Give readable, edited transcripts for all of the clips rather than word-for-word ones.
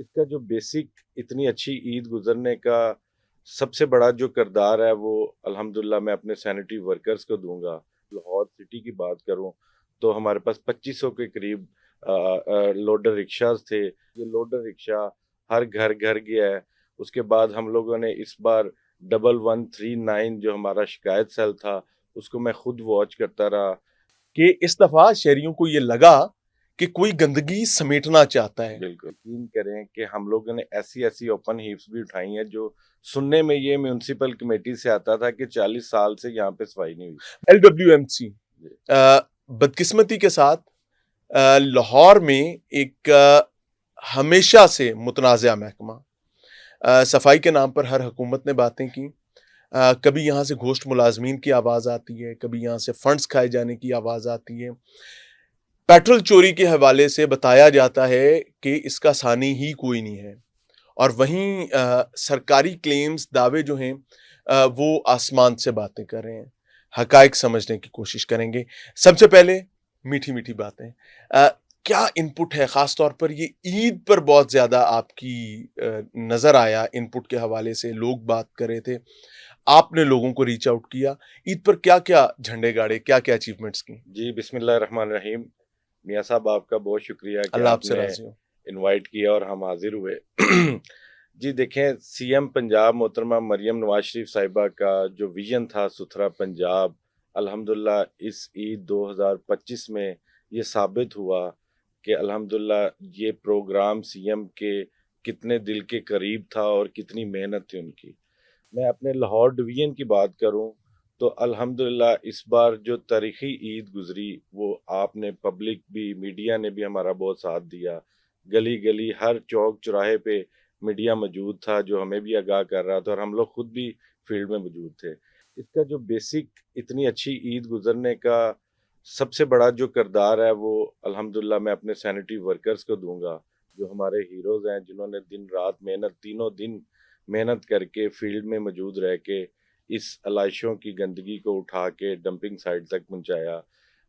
اس کا جو بیسک اتنی اچھی عید گزرنے کا سب سے بڑا جو کردار ہے وہ الحمدللہ میں اپنے سینیٹری ورکرز کو دوں گا۔ لاہور سٹی کی بات کروں تو ہمارے پاس 2500 کے قریب لوڈر رکشاز تھے۔ یہ لوڈر رکشا ہر گھر گھر گیا ہے۔ اس کے بعد ہم لوگوں نے اس بار 1139 جو ہمارا شکایت سیل تھا اس کو میں خود واچ کرتا رہا کہ اس دفعہ شہریوں کو یہ لگا کہ کوئی گندگی سمیٹنا چاہتا ہے۔ بالکل یقین کریں کہ ہم لوگوں نے ایسی اوپن ہیپس بھی اٹھائی ہیں جو سننے میں یہ میونسپل کمیٹی سے آتا تھا کہ 40 سال سے یہاں پہ صفائی نہیں ہوئی۔ LWMC بدقسمتی کے ساتھ لاہور میں ایک ہمیشہ سے متنازع محکمہ، صفائی کے نام پر ہر حکومت نے باتیں کی، کبھی یہاں سے گھوسٹ ملازمین کی آواز آتی ہے، کبھی یہاں سے فنڈز کھائے جانے کی آواز آتی ہے، پیٹرول چوری کے حوالے سے بتایا جاتا ہے کہ اس کا ثانی ہی کوئی نہیں ہے، اور وہیں سرکاری کلیمز دعوے جو ہیں وہ آسمان سے باتیں کر رہے ہیں۔ حقائق سمجھنے کی کوشش کریں گے۔ سب سے پہلے میٹھی میٹھی باتیں، کیا انپٹ ہے؟ خاص طور پر یہ عید پر بہت زیادہ آپ کی نظر آیا، انپٹ کے حوالے سے لوگ بات کر رہے تھے، آپ نے لوگوں کو ریچ آؤٹ کیا، عید پر کیا کیا جھنڈے گاڑے، کیا کیا اچیومنٹس کی؟ جی بسم اللہ الرحمن الرحیم۔ میاں صاحب آپ کا بہت شکریہ کہ اللہ آپ آپ سے نے راضی ہو۔ انوائٹ کیا اور ہم حاضر ہوئے۔ جی دیکھیں، سی ایم پنجاب محترمہ مریم نواز شریف صاحبہ کا جو ویژن تھا ستھرا پنجاب، الحمدللہ اس عید 2025 میں یہ ثابت ہوا کہ الحمدللہ یہ پروگرام سی ایم کے کتنے دل کے قریب تھا اور کتنی محنت تھی ان کی۔ میں اپنے لاہور ڈویژن کی بات کروں تو الحمدللہ اس بار جو تاریخی عید گزری وہ آپ نے پبلک بھی، میڈیا نے بھی ہمارا بہت ساتھ دیا۔ گلی گلی ہر چوک چوراہے پہ میڈیا موجود تھا جو ہمیں بھی آگاہ کر رہا تھا، اور ہم لوگ خود بھی فیلڈ میں موجود تھے۔ اس کا جو بیسک اتنی اچھی عید گزرنے کا سب سے بڑا جو کردار ہے وہ الحمدللہ میں اپنے سینیٹری ورکرز کو دوں گا، جو ہمارے ہیروز ہیں، جنہوں نے دن رات محنت، تینوں دن محنت کر کے فیلڈ میں موجود رہ کے اس علائشوں کی گندگی کو اٹھا کے ڈمپنگ سائٹ تک پہنچایا۔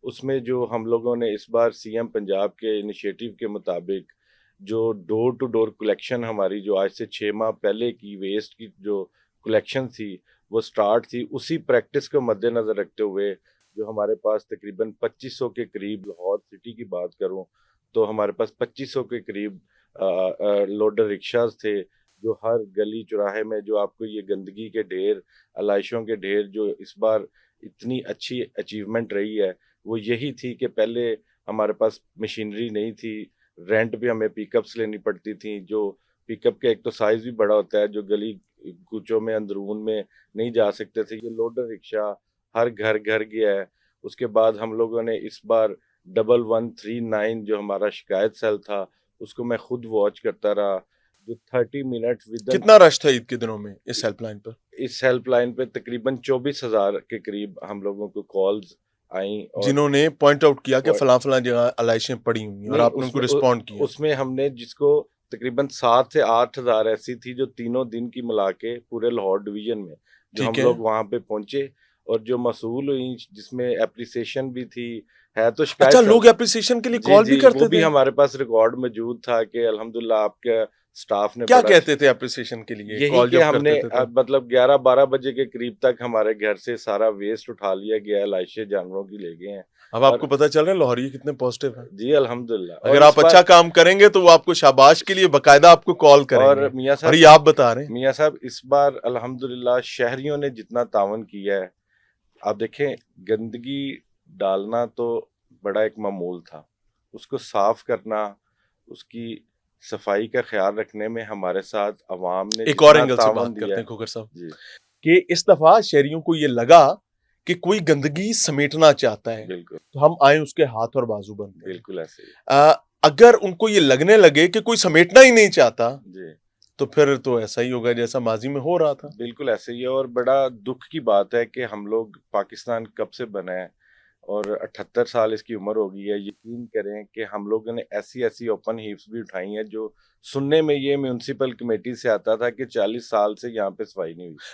اس میں جو ہم لوگوں نے اس بار سی ایم پنجاب کے انیشیٹو کے مطابق جو ڈور ٹو ڈور کلیکشن ہماری جو آج سے 6 ماہ پہلے کی ویسٹ کی جو کلیکشن تھی وہ سٹارٹ تھی، اسی پریکٹس کو مد نظر رکھتے ہوئے جو ہمارے پاس تقریباً 2500 کے قریب، لاہور سٹی کی بات کروں تو ہمارے پاس 2500 کے قریب لوڈر رکشاز تھے، جو ہر گلی چوراہے میں جو آپ کو یہ گندگی کے ڈھیر، علائشوں کے ڈھیر، جو اس بار اتنی اچھی اچیومنٹ رہی ہے وہ یہی تھی کہ پہلے ہمارے پاس مشینری نہیں تھی، رینٹ پہ ہمیں پک اپس لینی پڑتی تھیں، جو پک اپ کا ایک تو سائز بھی بڑا ہوتا ہے، جو گلی کوچوں میں اندرون میں نہیں جا سکتے تھے۔ یہ لوڈر رکشا ہر گھر گھر گیا ہے۔ اس کے بعد ہم لوگوں نے اس بار 1139 جو ہمارا شکایت سیل تھا اس کو میں خود واچ کرتا رہا، جو 30 منٹ کتنا رش تھا عید کے دنوں میں اس ہیلپ لائن پر؟ اس ہیلپ لائن پہ تقریباً 24,000 کے قریب ہم لوگوں کو کالز آئیں، اور جنہوں نے پوائنٹ آؤٹ کیا کہ فلاں فلاں جگہ علائشیں پڑی ہوئی ہیں اور آپ نے ان کو رسپونڈ کیا۔ اس میں ہم نے جس کو تقریباً 7 سے 8,000 ایسی تھی جو تینوں دن کی ملا کے پورے لاہور ڈویژن میں جو ہم لوگ وہاں پہ پہنچے، اور جو مسئول ہوئی جس میں اپریسیشن بھی تھی، ہے تو شکایت۔ اچھا، لوگ اپریسیشن کے لیے کال بھی کرتے تھے؟ وہ بھی ہمارے پاس ریکارڈ موجود تھا کہ الحمدللہ آپ کے سٹاف نے کیا کہتے تھے اپریسیشن کے لیے؟ یہی کہ ہم نے مطلب 11-12 بجے کے قریب تک ہمارے گھر سے سارا ویسٹ اٹھا لیا گیا، لاشیں جانوروں کی لے گئے ہیں۔ اب آپ کو پتہ چل رہا ہے لاہوری کتنے پازیٹیو ہیں؟ جی الحمدللہ۔ اگر آپ اچھا کام کریں گے تو وہ آپ کو شاباش کے لیے باقاعدہ آپ کو کال کریں گے، اور یہ آپ بتا رہے ہیں۔ میاں صاحب اس بار الحمدللہ شہریوں نے جتنا تعاون کیا ہے، آپ دیکھیں گندگی ڈالنا تو بڑا ایک معمول تھا، اس کو صاف کرنا، اس کی صفائی کا خیال رکھنے میں ہمارے ساتھ عوام نے ایک اور اینگل سے بات کرتے ہیں کھوکھر صاحب، کہ اس دفعہ شہریوں کو یہ لگا کہ کوئی گندگی سمیٹنا چاہتا ہے، بالکل، تو ہم آئیں اس کے ہاتھ اور بازو بنتے ہیں۔ بالکل ایسے ہی۔ اگر ان کو یہ لگنے لگے کہ کوئی سمیٹنا ہی نہیں چاہتا جی تو پھر تو ایسا ہی ہوگا جیسا ماضی میں ہو رہا تھا۔ بالکل ایسے ہی ہے، اور بڑا دکھ کی بات ہے کہ ہم لوگ پاکستان کب سے بنا ہے اور 78 سال اس کی عمر ہو گئی ہے۔ یقین کریں کہ ہم لوگوں نے ایسی اوپن ہیپس بھی اٹھائی ہیں جو سننے میں یہ میونسپل کمیٹی سے آتا تھا کہ 40 سال سے یہاں پہ صفائی نہیں ہوئی۔